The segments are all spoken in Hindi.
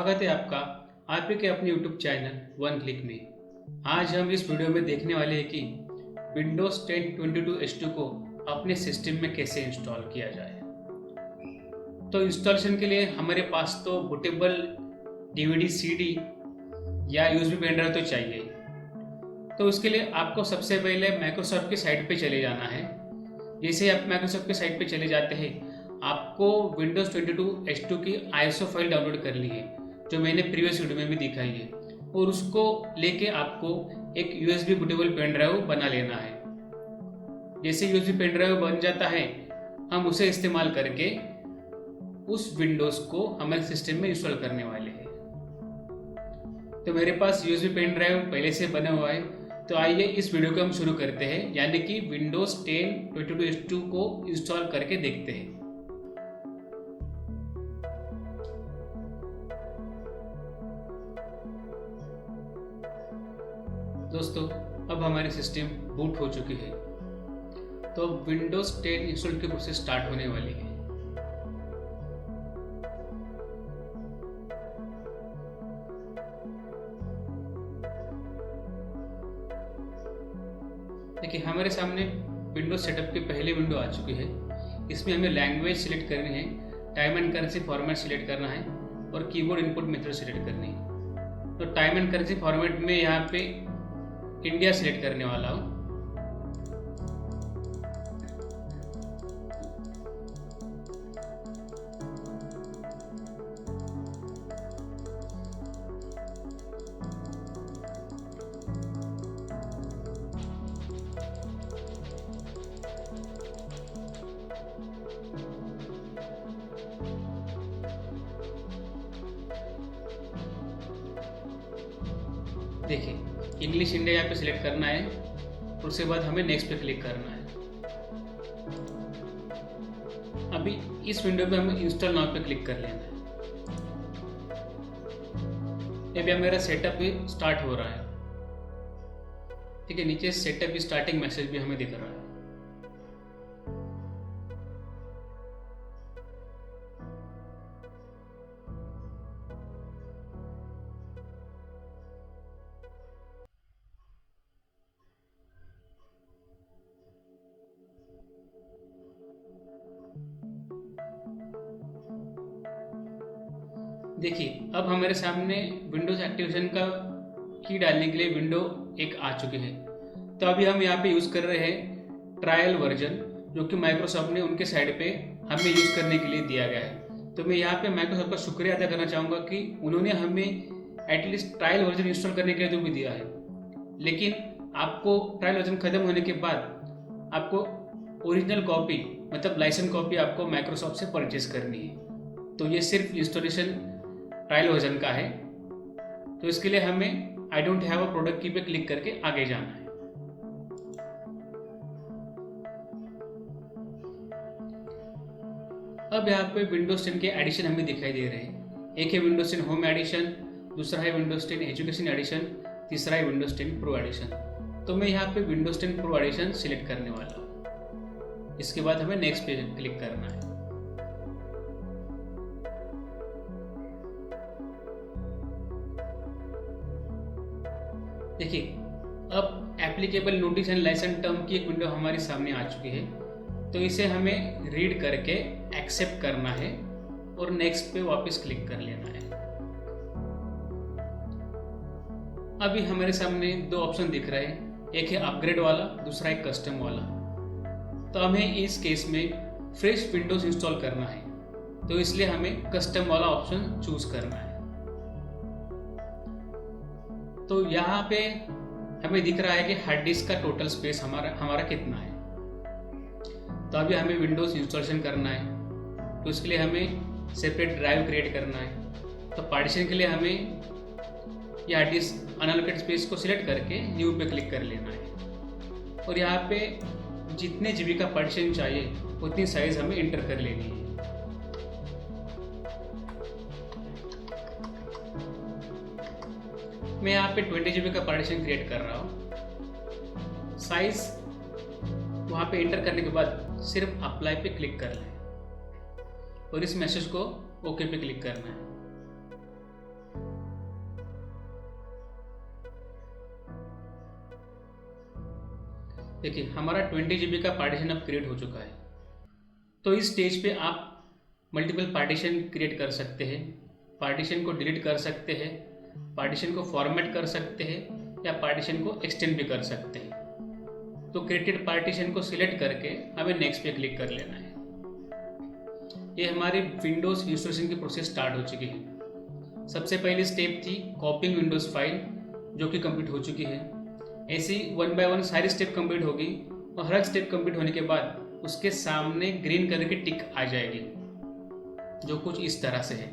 स्वागत है आपका आप के अपने YouTube चैनल वन क्लिक में। आज हम इस वीडियो में देखने वाले हैं कि Windows 10 22H2 को अपने सिस्टम में कैसे इंस्टॉल किया जाए। तो इंस्टॉलेशन के लिए हमारे पास तो बूटेबल DVD CD या USB पेन ड्राइव तो चाहिए। तो उसके लिए आपको सबसे पहले माइक्रोसॉफ्ट की साइट पे चले जाना है। जैसे आप माइक्रोसॉफ्ट की साइट पे चले जाते हैं, आपको Windows 22H2 की ISO फाइल डाउनलोड करनी है, जो मैंने प्रीवियस वीडियो में भी दिखाई है, और उसको लेके आपको एक USB बूटेबल पेन ड्राइव बना लेना है। जैसे USB पेन ड्राइव बन जाता है, हम उसे इस्तेमाल करके उस विंडोज़ को हमारे सिस्टम में इंस्टॉल करने वाले हैं। तो मेरे पास USB पेन ड्राइव पहले से बना हुआ है, तो आइए इस वीडियो को हम शुरू करते हैं, यानी कि Windows 10 22H2 को इंस्टॉल करके देखते हैं। दोस्तों, अब हमारी सिस्टम बूट हो चुकी है, तो Windows 10 इंस्टॉल की प्रोसेस स्टार्ट होने वाली है। देखिए, हमारे सामने विंडोज सेटअप की पहली विंडो आ चुकी है। इसमें हमें लैंग्वेज सिलेक्ट करनी है, time and currency format select करना है और कीबोर्ड इनपुट मेथड सिलेक्ट करनी है। तो टाइम एंड करेंसी फॉर्मेट में यहाँ पे इंडिया सिलेक्ट करने वाला हूँ। देखिए, इंग्लिश इंडिया यहाँ पे सिलेक्ट करना है और उसके बाद हमें नेक्स्ट पे क्लिक करना है। अभी इस विंडो पे हमें इंस्टॉल नाउ पे क्लिक कर लेना है। अभी मेरा सेटअप भी स्टार्ट हो रहा है। ठीक है, नीचे सेटअप स्टार्टिंग मैसेज भी हमें दिख रहा है। देखिए, अब हमारे सामने विंडोज एक्टिवेशन का की डालने के लिए विंडो एक आ चुकी है। तो अभी हम यहाँ पे यूज़ कर रहे हैं ट्रायल वर्जन, जो कि माइक्रोसॉफ्ट ने उनके साइड पे हमें यूज़ करने के लिए दिया गया है। तो मैं यहाँ पे माइक्रोसॉफ्ट का शुक्रिया अदा करना चाहूँगा कि उन्होंने हमें एटलीस्ट ट्रायल वर्जन इंस्टॉल करने के लिए तो भी दिया है। लेकिन आपको ट्रायल वर्जन ख़त्म होने के बाद आपको ओरिजिनल कॉपी, मतलब लाइसेंस कॉपी, आपको माइक्रोसॉफ्ट से परचेज करनी है। तो ये सिर्फ इंस्टॉलेशन ट्रायल वर्जन का है। तो इसके लिए हमें I don't have a product की पे क्लिक करके आगे जाना है। अब यहाँ पे विंडोज 10 के एडिशन हमें दिखाई दे रहे हैं। एक है विंडोज 10 होम एडिशन, दूसरा है विंडोज 10 एजुकेशन एडिशन, तीसरा है विंडोज 10 प्रो एडिशन। तो मैं यहाँ पे विंडोज 10 प्रो एडिशन सिलेक्ट करने वाला हूँ। इसके बाद हमें नेक्स्ट पे क्लिक करना है। देखिए, अब applicable notice and license term की एक विंडो हमारे सामने आ चुकी है। तो इसे हमें रीड करके एक्सेप्ट करना है और नेक्स्ट पे वापस क्लिक कर लेना है। अभी हमारे सामने दो ऑप्शन दिख रहे हैं, एक है अपग्रेड वाला, दूसरा है कस्टम वाला। तो हमें इस केस में फ्रेश विंडोज इंस्टॉल करना है, तो इसलिए हमें कस्टम वाला ऑप्शन चूज करना है। तो यहाँ पे हमें दिख रहा है कि हार्ड डिस्क का टोटल स्पेस हमारा कितना है। तो अभी हमें विंडोज इंस्टॉलेशन करना है, तो इसके लिए हमें सेपरेट ड्राइव क्रिएट करना है। तो पार्टीशन के लिए हमें ये हार्ड डिस्क अनअलोकेटेड स्पेस को सिलेक्ट करके न्यू पे क्लिक कर लेना है, और यहाँ पे जितने जीबी का पार्टीशन चाहिए उतनी साइज हमें इंटर कर लेनी है। मैं यहाँ पे 20 GB का पार्टीशन क्रिएट कर रहा हूँ। साइज वहाँ पे एंटर करने के बाद सिर्फ अप्लाई पे क्लिक कर लें और इस मैसेज को ओके पे क्लिक करना है। देखिए हमारा 20 GB का पार्टीशन अब क्रिएट हो चुका है। तो इस स्टेज पे आप मल्टीपल पार्टीशन क्रिएट कर सकते हैं, पार्टीशन को डिलीट कर सकते हैं, पार्टीशन को फॉर्मेट कर सकते हैं या पार्टीशन को एक्सटेंड भी कर सकते हैं। तो क्रिएटेड पार्टीशन को सिलेक्ट करके हमें नेक्स्ट पे क्लिक कर लेना है। ये हमारी विंडोज़ इंस्टॉलेशन की प्रोसेस स्टार्ट हो चुकी है। सबसे पहली स्टेप थी कॉपिंग विंडोज़ फाइल, जो कि कंप्लीट हो चुकी है। ऐसी 1 बाय 1 सारी स्टेप कंप्लीट होगी और हर स्टेप कंप्लीट होने के बाद उसके सामने ग्रीन कलर की टिक आ जाएगी, जो कुछ इस तरह से है।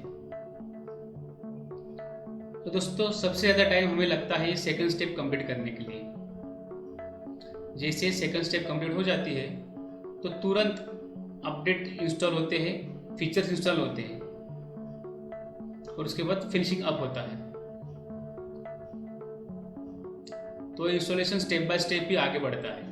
तो दोस्तों सबसे ज़्यादा टाइम हमें लगता है सेकंड स्टेप कंप्लीट करने के लिए। जैसे सेकंड स्टेप कंप्लीट हो जाती है तो तुरंत अपडेट इंस्टॉल होते हैं, फीचर्स इंस्टॉल होते हैं और उसके बाद फिनिशिंग अप होता है। तो इंस्टॉलेशन स्टेप बाय स्टेप भी आगे बढ़ता है।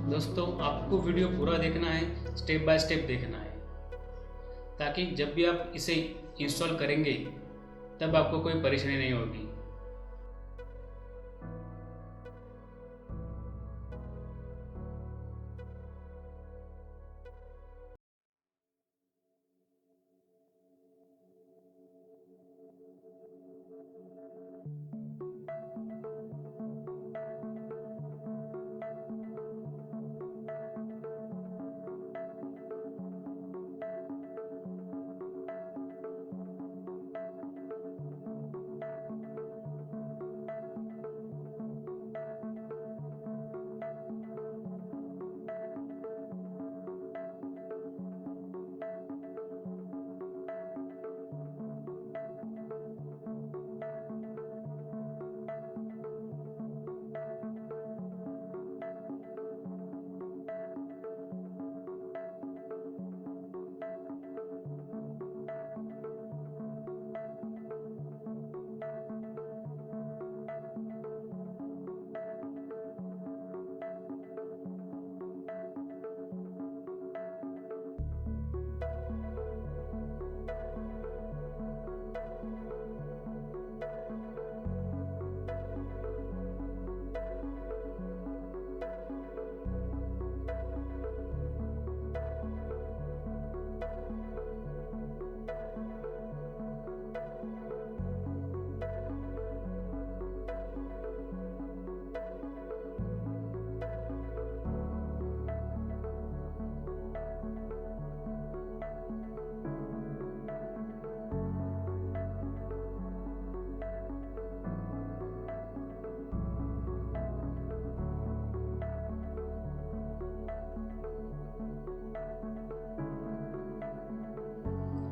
दोस्तों आपको वीडियो पूरा देखना है, स्टेप बाय स्टेप देखना है, ताकि जब भी आप इसे इंस्टॉल करेंगे तब आपको कोई परेशानी नहीं होगी।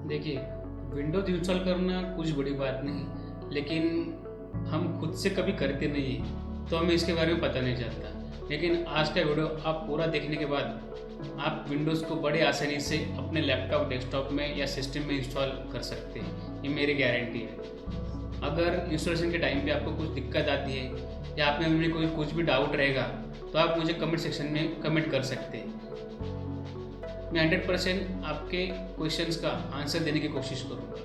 देखिए विंडोज इंस्टॉल करना कुछ बड़ी बात नहीं, लेकिन हम खुद से कभी करते नहीं हैं तो हमें इसके बारे में पता नहीं चलता। लेकिन आज का वीडियो आप पूरा देखने के बाद आप विंडोज़ को बड़े आसानी से अपने लैपटॉप, डेस्कटॉप में या सिस्टम में इंस्टॉल कर सकते हैं, ये मेरी गारंटी है। अगर इंस्टॉलेशन के टाइम पे आपको कुछ दिक्कत आती है या आप में कोई कुछ भी डाउट रहेगा तो आप मुझे कमेंट सेक्शन में कमेंट कर सकते हैं। मैं 100% आपके क्वेश्चंस का आंसर देने की कोशिश करूँगा।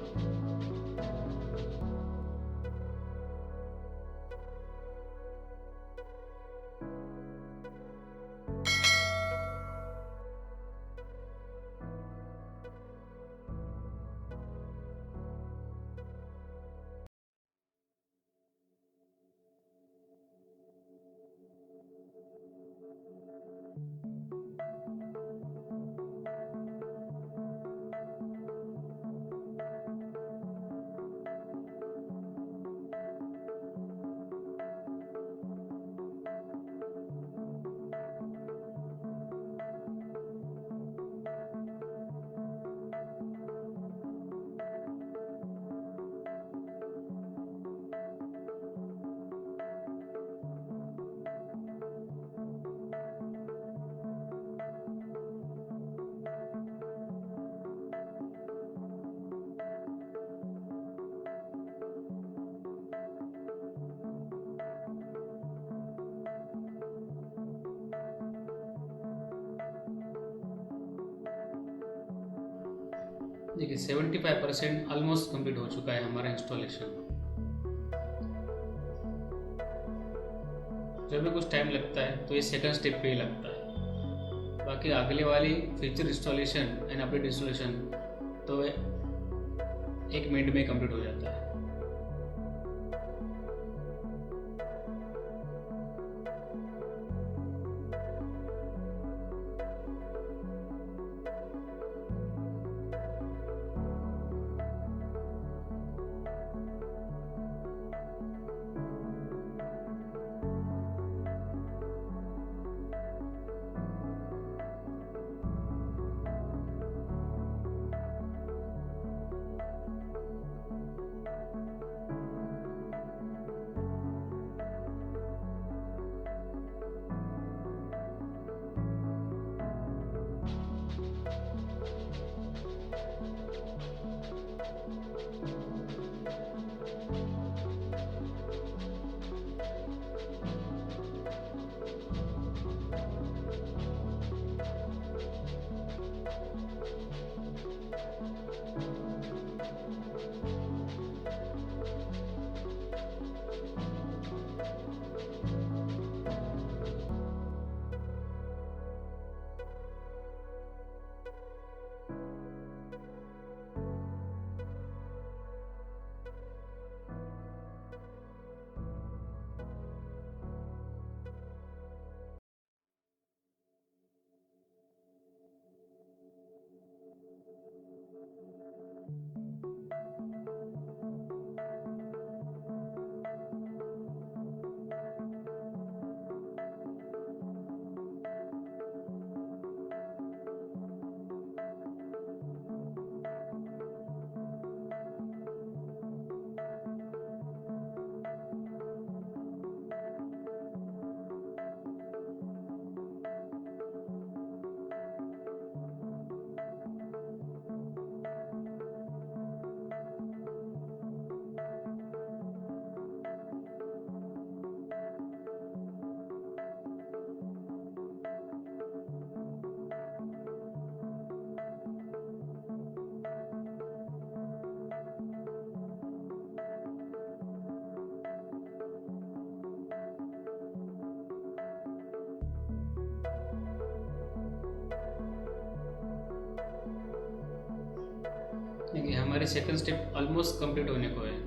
देखिए 75% ऑलमोस्ट कंप्लीट हो चुका है हमारा इंस्टॉलेशन। जब भी कुछ टाइम लगता है तो ये सेकंड स्टेप पे ही लगता है। बाकी अगले वाली feature installation and update installation तो 1 मिनट में कंप्लीट हो जाता है। देखिए हमारे सेकंड स्टेप ऑलमोस्ट कंप्लीट होने को है।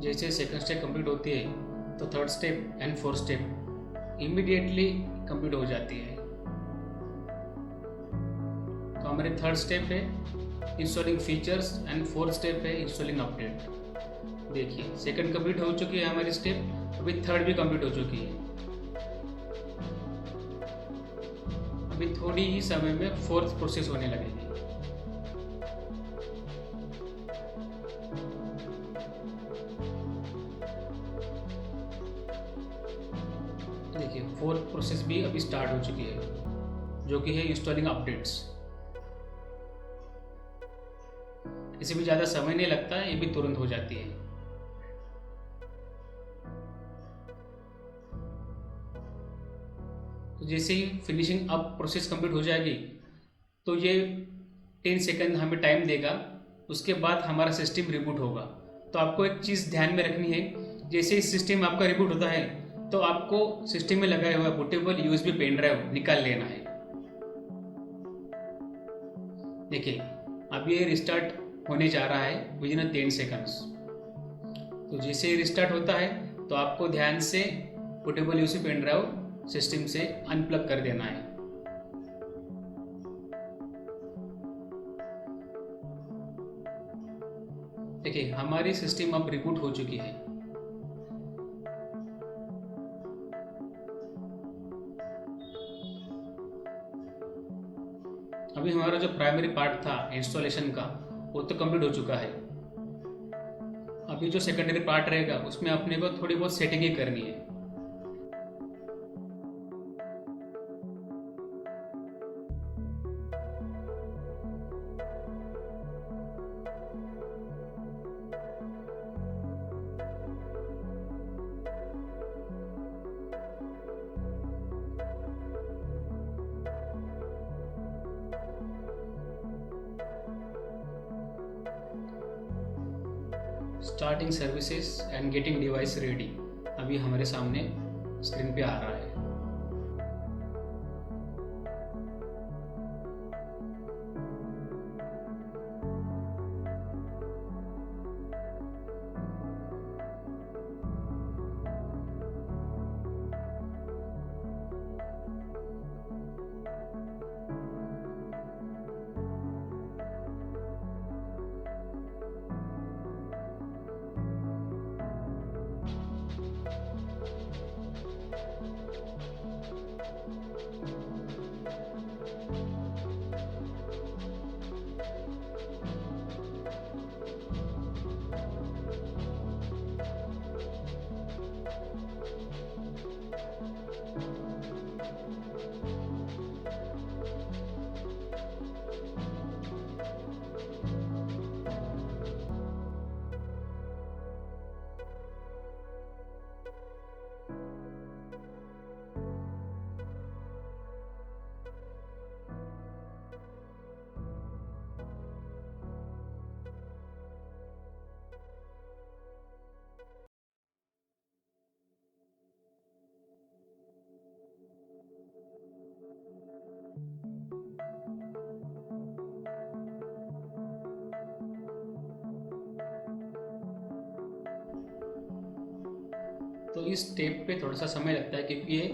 जैसे सेकंड स्टेप कंप्लीट होती है तो third step and fourth step immediately complete हो जाती है। तो हमारे थर्ड स्टेप है installing features and fourth step है इंस्टॉलिंग अपडेट। देखिए सेकंड कंप्लीट हो चुकी है हमारी स्टेप, अभी थर्ड भी कंप्लीट हो चुकी है। अभी थोड़ी ही समय में फोर्थ प्रोसेस होने लगेगी। देखिए फोर्थ प्रोसेस भी अभी स्टार्ट हो चुकी है जो कि है इंस्टॉलिंग अपडेट्स। इसे भी ज़्यादा समय नहीं लगता है, ये भी तुरंत हो जाती है। तो जैसे ही फिनिशिंग अप प्रोसेस कंप्लीट हो जाएगी तो ये 10 सेकंड हमें टाइम देगा, उसके बाद हमारा सिस्टम रिबूट होगा। तो आपको एक चीज़ ध्यान में रखनी है, जैसे ही सिस्टम आपका रिबूट होता है तो आपको सिस्टम में लगाया हुआ बूटेबल यूएसबी पेन ड्राइव निकाल लेना है। देखिए अब ये रिस्टार्ट होने जा रहा है विद इन 10 सेकंड्स। तो जैसे ही रिस्टार्ट होता है तो आपको ध्यान से bootable USB pen drive system से अनप्लग कर देना है। देखिए हमारी सिस्टम अब रिबूट हो चुकी है। अभी हमारा जो प्राइमरी पार्ट था इंस्टॉलेशन का वो तो कंप्लीट हो चुका है। अभी जो सेकेंडरी पार्ट रहेगा उसमें अपने को थोड़ी बहुत सेटिंग ही करनी है। Starting services and getting device ready अभी हमारे सामने स्क्रीन पे आ रहा है। तो इस स्टेप पे थोड़ा सा समय लगता है क्योंकि ये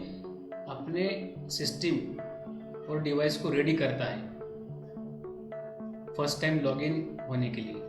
अपने सिस्टम और डिवाइस को रेडी करता है फर्स्ट टाइम लॉगिन होने के लिए।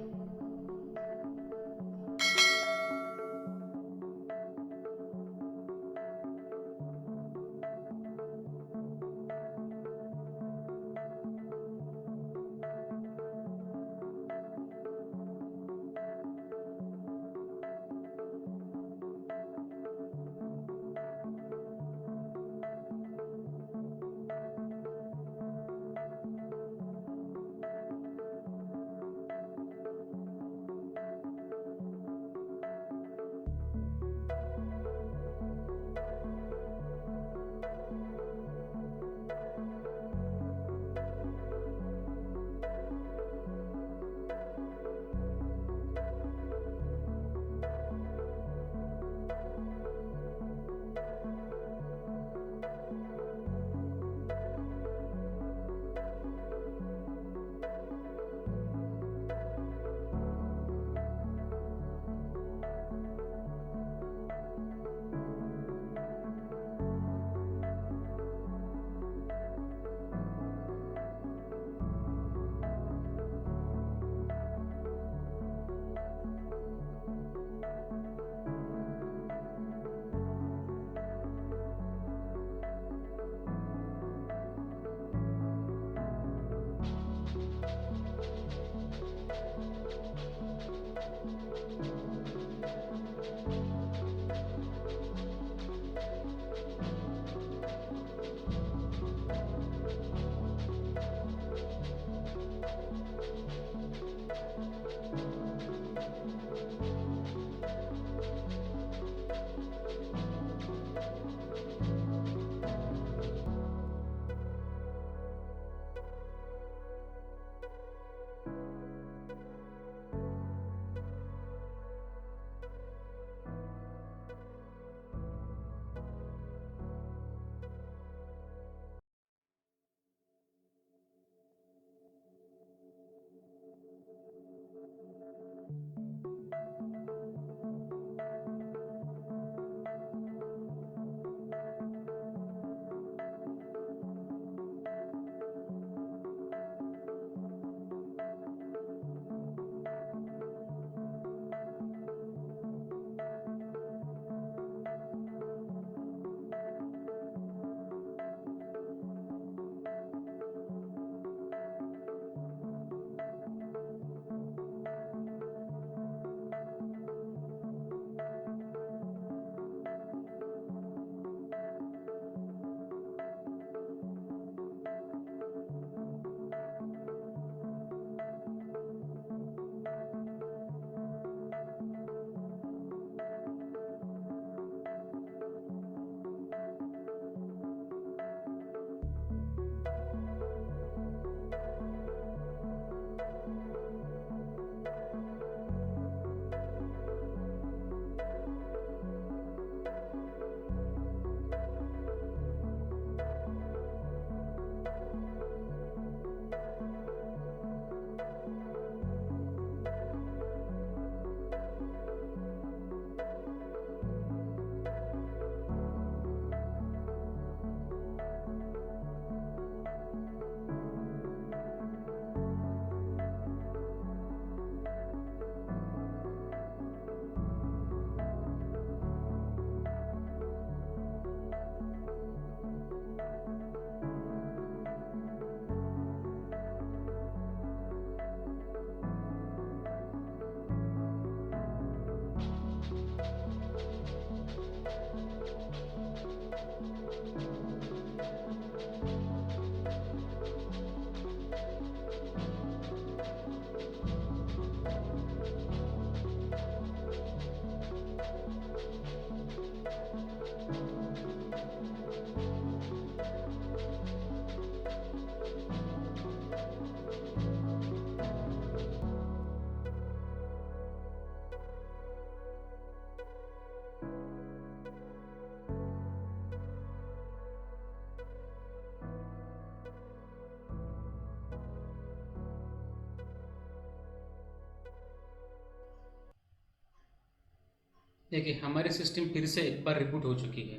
देखिए हमारी सिस्टम फिर से एक बार रिबूट हो चुकी है।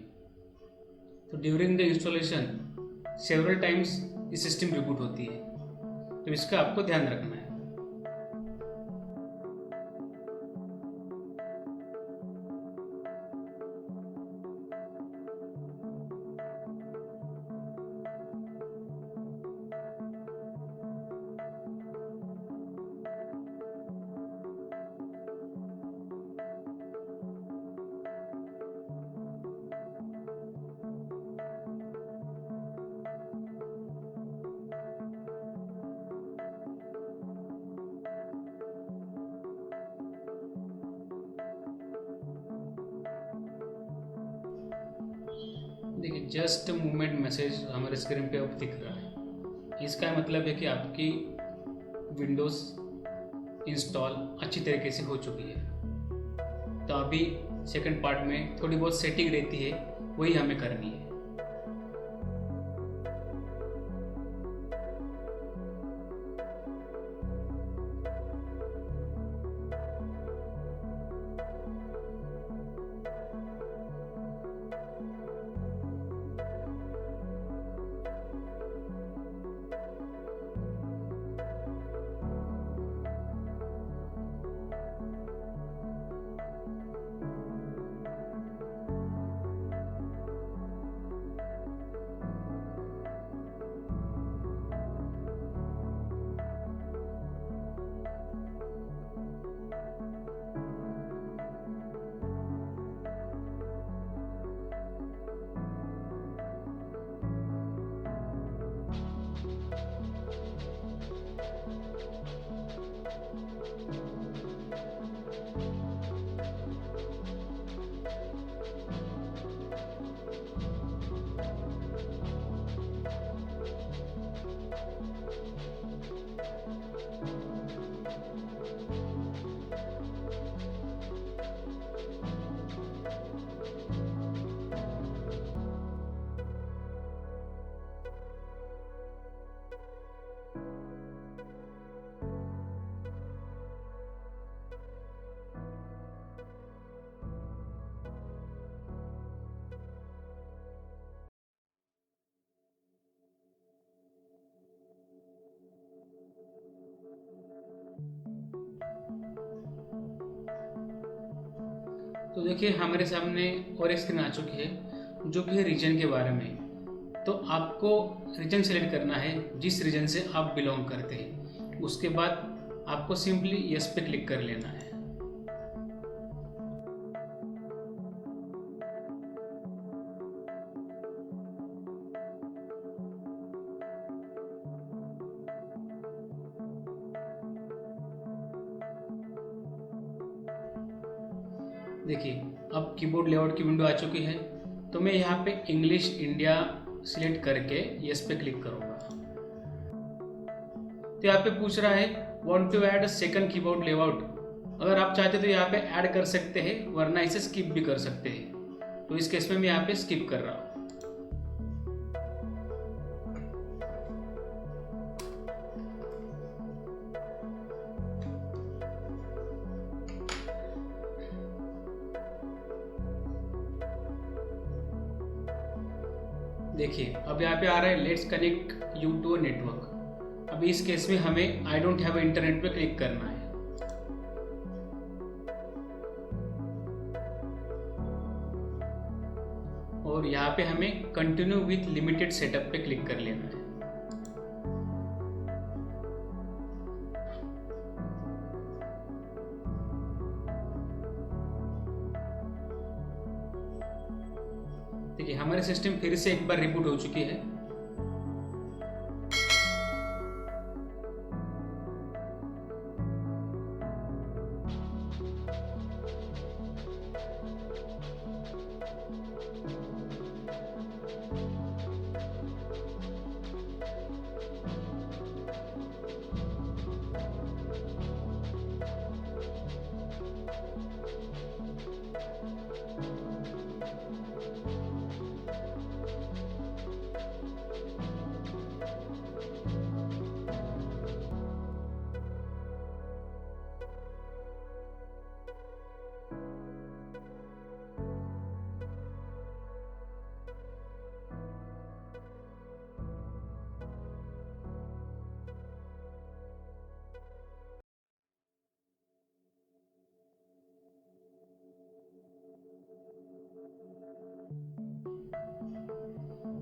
तो during the installation several times ये सिस्टम रिबूट होती है, तो इसका आपको ध्यान रखना है। देखिए जस्ट मूवमेंट मैसेज हमारे स्क्रीन पे अब दिख रहा है। इसका मतलब है कि आपकी विंडोज़ इंस्टॉल अच्छी तरीके से हो चुकी है। तो अभी सेकंड पार्ट में थोड़ी बहुत सेटिंग रहती है, वही हमें करनी है। तो देखिए हमारे सामने और एक स्क्रीन आ चुकी है जो कि है रीजन के बारे में। तो आपको रीजन सेलेक्ट करना है जिस रीजन से आप बिलोंग करते हैं। उसके बाद आपको सिंपली यस पे क्लिक कर लेना है। देखिए अब कीबोर्ड लेआउट की विंडो आ चुकी है। तो मैं यहाँ पे इंग्लिश इंडिया सिलेक्ट करके यस पे क्लिक करूँगा। तो यहाँ पे पूछ रहा है want to add second keyboard layout. अगर आप चाहते तो यहाँ पे ऐड कर सकते हैं, वरना इसे स्किप भी कर सकते हैं। तो इस केस में मैं यहाँ पे स्किप कर रहा हूँ। देखिए अब यहाँ पे आ रहा है let's connect you to a network. अभी इस केस में हमें आई डोंट हैव इंटरनेट पे क्लिक करना है। और यहाँ पे हमें कंटिन्यू विथ लिमिटेड सेटअप पे क्लिक कर लेना है। देखिए हमारी सिस्टम फिर से एक बार रिबूट हो चुकी है।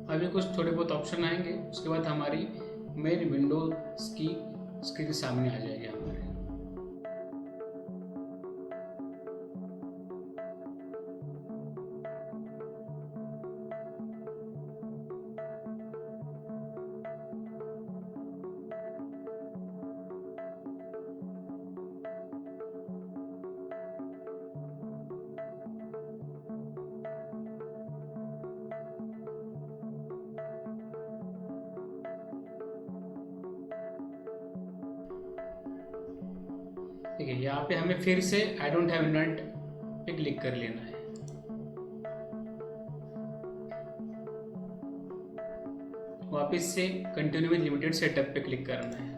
अभी कुछ थोड़े बहुत ऑप्शन आएंगे, उसके बाद हमारी मेन विंडोज की स्क्रीन सामने आ जाएगी हमारे। ठीक है, यहाँ पे हमें फिर से आई डोंट हैव इंटरनेट पे क्लिक कर लेना है। वापस से कंटिन्यू विद लिमिटेड सेटअप पे क्लिक करना है।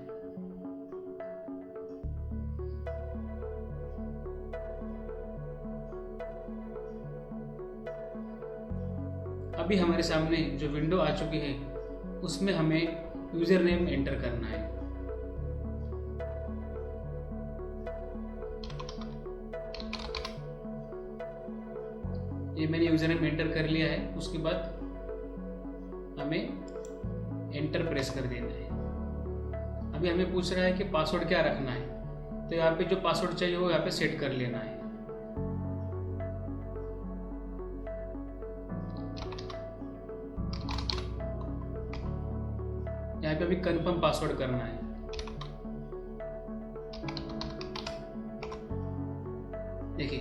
अभी हमारे सामने जो विंडो आ चुकी है उसमें हमें यूजर नेम एंटर करना है। ये मैंने यूजर नेम एंटर कर लिया है। उसके बाद हमें एंटर प्रेस कर देना है। अभी हमें पूछ रहा है कि पासवर्ड क्या रखना है, तो यहाँ पे जो पासवर्ड चाहिए वो यहाँ पे सेट कर लेना है। यहाँ पे अभी कंफर्म पासवर्ड करना है। देखिए,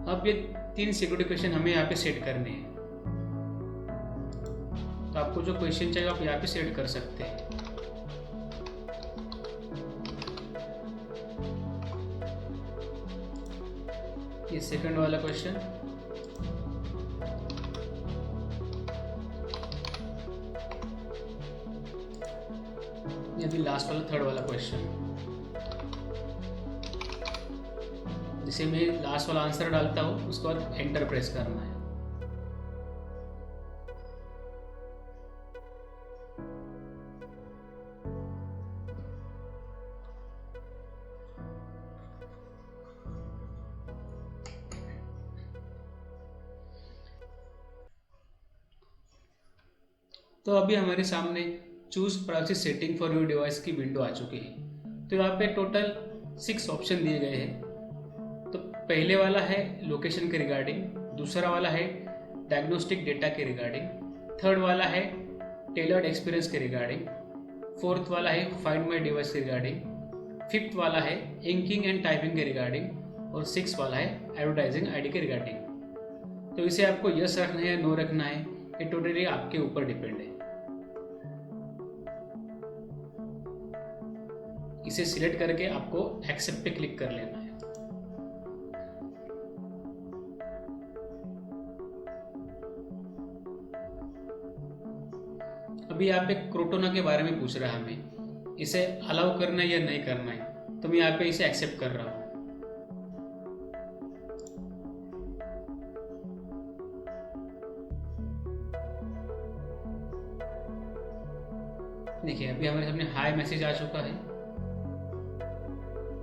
अब ये 3 सिक्योरिटी क्वेश्चन हमें यहाँ पे सेट करने हैं। तो आपको जो क्वेश्चन चाहिए आप यहाँ पे सेट कर सकते हैं। ये सेकंड वाला क्वेश्चन, ये भी लास्ट वाला थर्ड वाला क्वेश्चन। जिसे मैं लास्ट वाला आंसर डालता हूँ उसके बाद एंटर प्रेस करना है। तो अभी हमारे सामने choose privacy setting for your device की विंडो आ चुकी है। तो यहाँ पे टोटल 6 ऑप्शन दिए गए हैं। तो पहले वाला है लोकेशन के रिगार्डिंग, दूसरा वाला है डायग्नोस्टिक डेटा के रिगार्डिंग, थर्ड वाला है टेलर्ड एक्सपीरियंस के रिगार्डिंग, फोर्थ वाला है फाइंड माई डिवाइस के रिगार्डिंग, फिफ्थ वाला है इंकिंग एंड टाइपिंग के रिगार्डिंग और सिक्स वाला है एडवर्टाइजिंग आईडी के रिगार्डिंग। तो इसे आपको यस रखना है या नो रखना है, ये टोटली आपके ऊपर डिपेंड है। इसे सिलेक्ट करके आपको एक्सेप्ट पे क्लिक कर लेना है। अभी यहाँ पे क्रोटोना के बारे में पूछ रहा है हमें, इसे अलाउ करना है या नहीं करना है। तो मैं यहाँ पे इसे एक्सेप्ट कर रहा हूँ। देखिए, अभी हमारे सामने हाई मैसेज आ चुका है।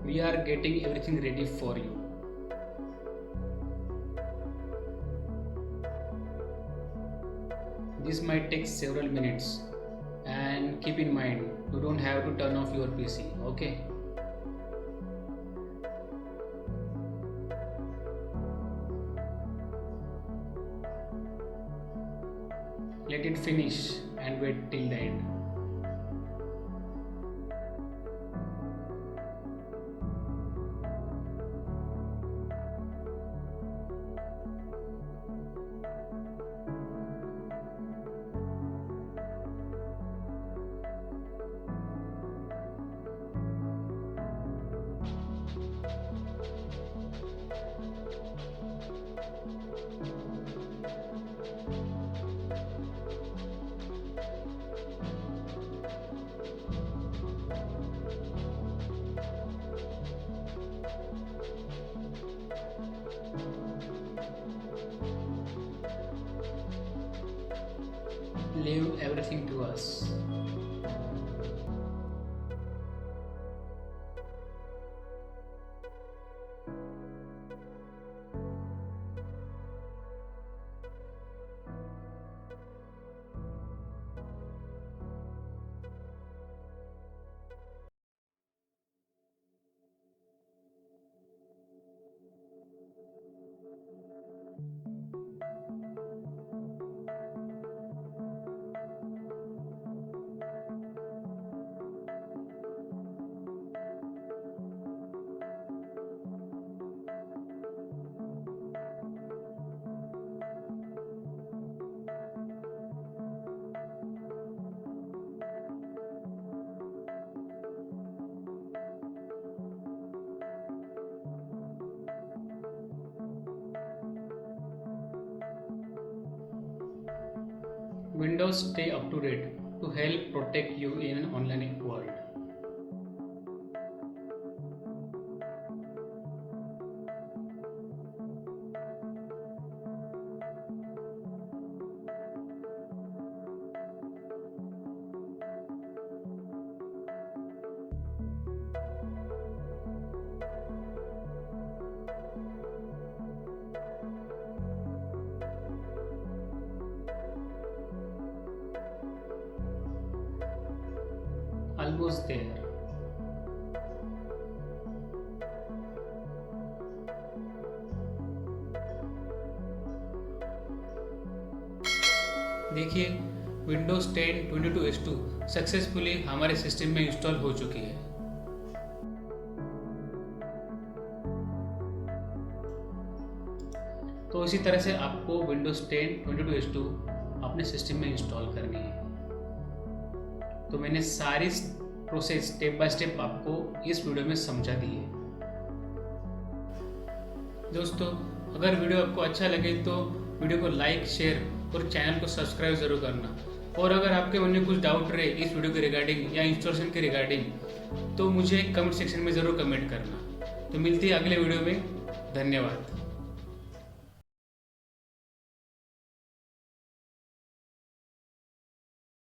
We are getting everything ready for you. This might take several minutes and keep in mind you don't have to turn off your PC, okay? Let it finish and wait till the end. Leave everything to us. Windows stay up to date to help protect you in an online world. Almost there. देखिए, Windows 10 22H2 सक्सेसफुली हमारे सिस्टम में इंस्टॉल हो चुकी है। तो इसी तरह से आपको Windows 10 22H2 अपने सिस्टम में इंस्टॉल करनी है। तो मैंने सारी प्रोसेस स्टेप बाय स्टेप आपको इस वीडियो में समझा दी है। दोस्तों, अगर वीडियो आपको अच्छा लगे तो वीडियो को लाइक, शेयर और चैनल को सब्सक्राइब जरूर करना। और अगर आपके मन में कुछ डाउट रहे इस वीडियो के रिगार्डिंग या इंस्टॉलेशन के रिगार्डिंग तो मुझे कमेंट सेक्शन में ज़रूर कमेंट करना। तो मिलती है अगले वीडियो में। धन्यवाद।